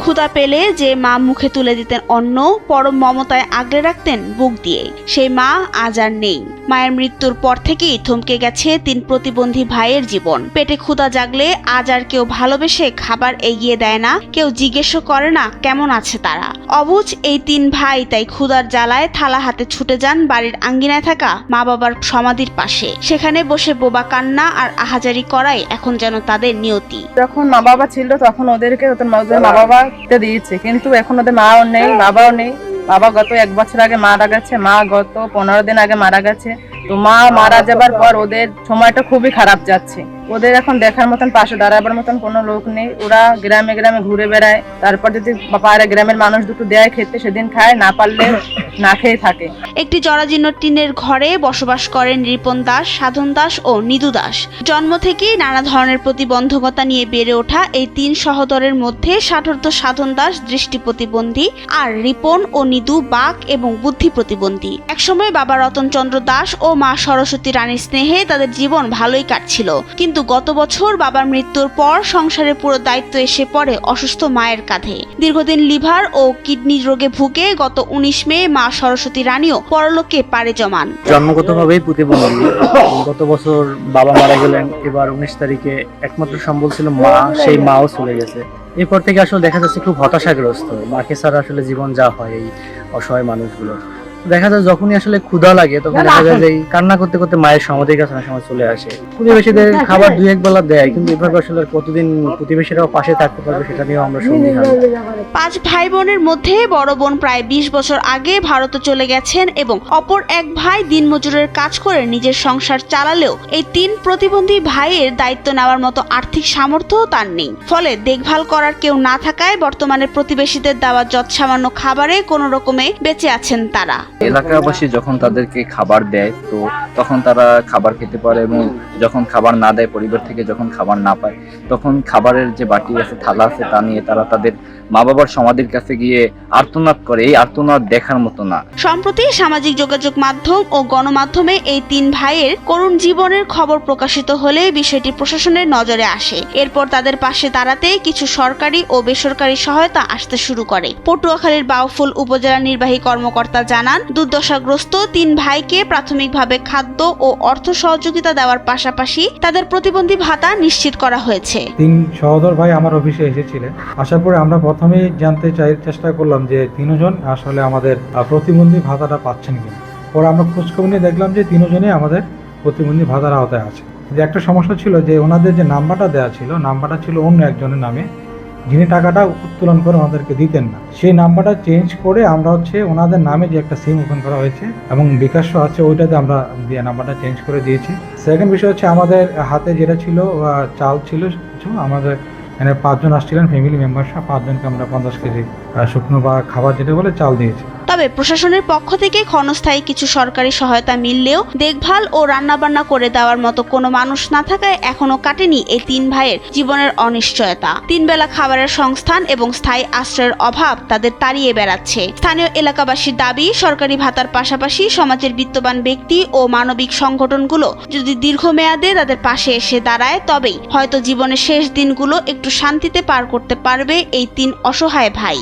ক্ষুধা পেলে যে মা মুখে তুলে দিতেন অন্ন, পরম মমতায় আগলে রাখতেন বুক দিয়ে, সেই মা আজ আর নেই। মায়ের মৃত্যুর পর থেকেই থমকে গেছে 3 প্রতিবন্ধী ভাইয়ের জীবন। পেটে ক্ষুধা জাগলে আজ আর কেউ ভালোবেসে খাবার এগিয়ে দেয় না, কেউ জিজ্ঞেসও করে না কেমন আছে তারা। অবুঝ এই 3 ভাই তাই ক্ষুধার জ্বালায় থালা হাতে ছুটে যান বাড়ির আঙ্গিনায় থাকা মা বাবার সমাধির পাশে। সেখানে বসে বোবা কান্না আর আহাজারি করাই এখন যেন তাদের নিয়তি। যখন মা বাবা ছিল তখন ওদেরকে মা বাবা দিয়েছে, কিন্তু এখন ওদের মাও নেই, বাবাও নেই। বাবা গত 1 বছর আগে মারা গেছে, মা গত 15 দিন আগে মারা গেছে। তো মা মারা যাবার পর ওদের সময়টা খুবই খারাপ যাচ্ছে। ওদের এখন দেখার মতন, পাশে দাঁড়াবার মতন কোনো লোক নেই। ওরা গ্রামে গ্রামে ঘুরে বেড়ায়, তারপর যদি পারে গ্রামের মানুষ দুটো দেয় খেতে সেদিন খায়, না পারলে না খেয়ে থাকে। একটি জরাজীর্ণ টিনের ঘরে বসবাস করেন রিপন দাস, সাধন দাস ও নিদু দাস। জন্ম থেকেই নানা ধরনের প্রতিবন্ধকতা নিয়ে বেড়ে ওঠা এই 3 সহোদরের মধ্যে ষাটোর্ধ্ব সাধন দাস দৃষ্টি প্রতিবন্ধী, আর রিপন ও নিদু বাক এবং বুদ্ধি প্রতিবন্ধী। একসময় বাবা রতনচন্দ্র দাস ও মা সরস্বতী রানীর স্নেহে তাদের জীবন ভালোই কাটছিল, কিন্তু গত বছর বাবার মৃত্যুর পর সংসারের পুরো দায়িত্ব এসে পড়ে অসুস্থ মায়ের কাঁধে। দীর্ঘদিন লিভার ও কিডনি রোগে ভুগে গত 19 মে মা সরস্বতী রানীও পরলোকে পাড়ি জমান। জন্মগতভাবেই প্রতিবন্ধী। গত বছর বাবা মারা গেলেন, এবার 19 তারিখে একমাত্র সম্বল ছিল মা, সেই মাও চলে গেছে। এরপর থেকে আসলে দেখা যাচ্ছে খুব হতাশাগ্রস্ত। মাকে ছাড়া আসলে জীবন যা হয় এই অসহায় মানুষগুলো, দেখা যায় যখনই আসলে ক্ষুধা লাগে তখন দেখা যায় যে কান্না করতে করতে মায়ের সমাধির কাছে সময় চলে আসে। প্রতিবেশীদের খাবার 2-1 বেলা দেয়, কিন্তু এভাবে আসলে কতদিন প্রতিবেশীরাও পাশে থাকতে পারবে সেটা নিয়েও আমরা সন্দিহান। 5 ভাই বোনের মধ্যে বড় বোন প্রায় 20 বছর আগে ভারতে চলে গেছেন এবং অপর এক ভাই দিনমজুরের কাজ করে নিজের সংসার চালালেও এই 3 প্রতিবন্ধী ভাইয়ের দায়িত্ব নেওয়ার মতো আর্থিক সামর্থ্য তার নেই। ফলে দেখভাল করার কেউ না থাকায় বর্তমানে প্রতিবেশীদের দেওয়া যৎসামান্য খাবারে কোনো রকমে বেঁচে আছেন তারা। এলাকাবাসী যখন তাদেরকে খাবার দেয় তো তখন তারা খাবার খেতে পারে, এবং যখন খাবার না দেয়, পরিবার থেকে যখন খাবার না পায়, তখন খাবারের যে বাটি আছে, থালা আছে, তা নিয়ে তারা তাদের মা বাবার সমাধির কাছে গিয়ে আর্তনাদ করে। এই আর্তনাদ দেখার মতো না। সম্প্রতি সামাজিক যোগাযোগ মাধ্যম ও গণমাধ্যমে এই 3 ভাইয়ের করুণ জীবনের খবর প্রকাশিত হলে বিষয়টি প্রশাসনের নজরে আসে। এরপর তাদের পাশে দাঁড়াতে কিছু সরকারি ও বেসরকারি সহায়তা আসতে শুরু করে। পটুয়াখালীর বাউফল উপজেলা নির্বাহী কর্মকর্তা জানান, দুর্দশাগ্রস্ত 3 ভাইকে প্রাথমিকভাবে খাদ্য ও অর্থ সহযোগিতা দেওয়ার পাশাপাশি তাদের প্রতিবন্ধী ভাতা নিশ্চিত করা হয়েছে। 3 সহোদর ভাই আমার অফিসে এসেছিলেন। আসার পরে আমরা প্রথমেই জানতে চেষ্টা করলাম যে 3 জন আসলে আমাদের প্রতিবন্ধী ভাতাটা পাচ্ছেন কিনা। পরে আমরা খোঁজখবর নিয়ে দেখলাম যে 3 জনই আমাদের প্রতিবন্ধী ভাতার আওতায় আছে। যে একটা সমস্যা ছিল যে ওনাদের যে নাম্বারটা দেওয়া ছিল, নাম্বারটা ছিল অন্য একজনের নামে, যিনি টাকাটা উত্তোলন করে ওনাদেরকে দিতেন না। সেই নাম্বারটা চেঞ্জ করে আমরা ওনাদের নামে যে একটা সিম ওপেন করা হয়েছে এবং বিকাশও আছে, ওইটাতে আমরা নাম্বারটা চেঞ্জ করে দিয়েছি। সেকেন্ড বিষয় হচ্ছে আমাদের হাতে যেটা ছিল চাল ছিল কিছু, আমাদের এখানে 5 জন আসছিলেন ফ্যামিলি মেম্বারসহ, 5 জনকে আমরা 50 কেজি শুকনো বা খাবার যেটা বলে চাল দিয়েছি। তবে প্রশাসনের পক্ষ থেকে ক্ষণস্থায়ী কিছু সরকারি সহায়তা মিললেও দেখভাল ও রান্নাবান্না করে দেওয়ার মতো কোনো মানুষ না থাকায় এখনো কাটেনি এই 3 ভাইয়ের জীবনের অনিশ্চয়তা। 3 বেলা খাবারের সংস্থান এবং স্থায়ী আশ্রয়ের অভাব তাদের তাড়িয়ে বেড়াচ্ছে। স্থানীয় এলাকাবাসীর দাবি, সরকারি ভাতার পাশাপাশি সমাজের বিত্তবান ব্যক্তি ও মানবিক সংগঠনগুলো যদি দীর্ঘমেয়াদে তাদের পাশে এসে দাঁড়ায়, তবেই হয়তো জীবনের শেষ দিনগুলো একটু শান্তিতে পার করতে পারবে এই 3 অসহায় ভাই।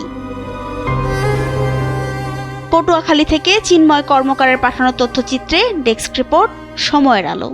পটুয়াখালী থেকে চিন্ময় কর্মকারের পাঠানো তথ্যচিত্রে ডেস্ক রিপোর্ট, সময়ের আলো।